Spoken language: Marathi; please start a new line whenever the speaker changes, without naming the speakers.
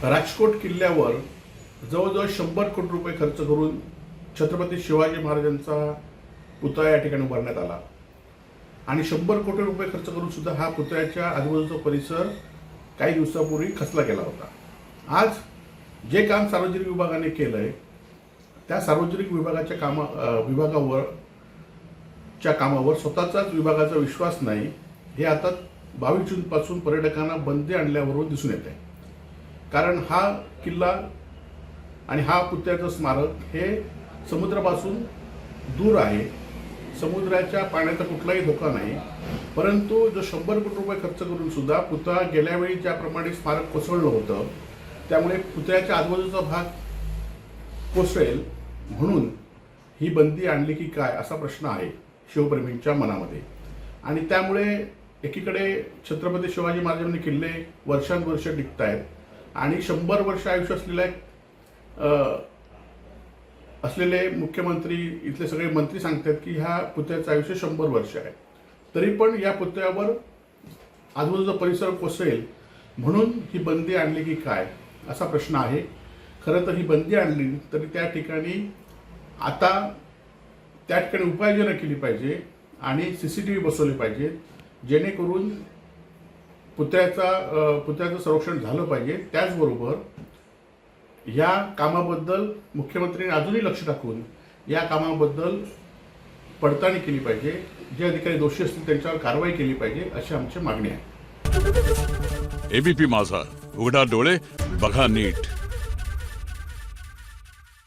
राजकोट किल्ल्यावर जवळजवळ 100 कोटी रुपये खर्च करून छत्रपती शिवाजी महाराजांचा पुतळा या ठिकाणी उभारण्यात आला आणि 100 कोटी रुपये खर्च करून सुद्धा हा पुतळ्याच्या आजूबाजूचा परिसर काही दिवसापूर्वी खचला गेला होता. आज जे काम सार्वजनिक विभागाने केलंय त्या सार्वजनिक विभागाच्या कामावर स्वतःचाच विभागाचा विश्वास नाही हे आता 22 जूनपासून पर्यटकांना बंदी आणल्यावरून दिसून येत आहे. कारण हा किल्ला आणि हा पुतळ्याचं स्मारक हे समुद्रापासून दूर आहे. समुद्राच्या पाण्याचा कुठलाही धोका नाही, परंतु जो 100 कोटी रुपये खर्च करून सुद्धा पुतळा गेल्या वेळी ज्याप्रमाणे स्मारक कोसळलं होतं त्यामुळे पुतळ्याच्या आजूबाजूचा भाग कोसळेल म्हणून ही बंदी आणली की काय असा प्रश्न आहे शिवप्रेमींच्या मनामध्ये. आणि त्यामुळे एकीकडे छत्रपती शिवाजी महाराजांनी किल्ले वर्षानुवर्ष टिकत आहेत आणि 100 वर्ष आयुष्य असलेले मुख्यमंत्री इथले सगळे मंत्री सांगतात की ह्या पुतळ्याचं आयुष्य 100 वर्ष आहे. तरी पण या पुतळ्यावर आजूबाजूचा परिसर कोसळेल म्हणून ही बंदी आणली की काय असा प्रश्न आहे. खरं तर ही बंदी आणली तरी त्या ठिकाणी उपाययोजना केली पाहिजे आणि CCTV बसवले पाहिजे जेणेकरून पुतळ्याचं संरक्षण झालं पाहिजे. त्याचबरोबर या कामाबद्दल मुख्यमंत्र्यांनी अजूनही लक्ष टाकून या कामाबद्दल पडताळणी केली पाहिजे. जे अधिकारी दोषी असतील त्यांच्यावर कारवाई केली पाहिजे अशी आमची मागणी आहे.
ABP माझा, उघडा डोळे बघा नीट.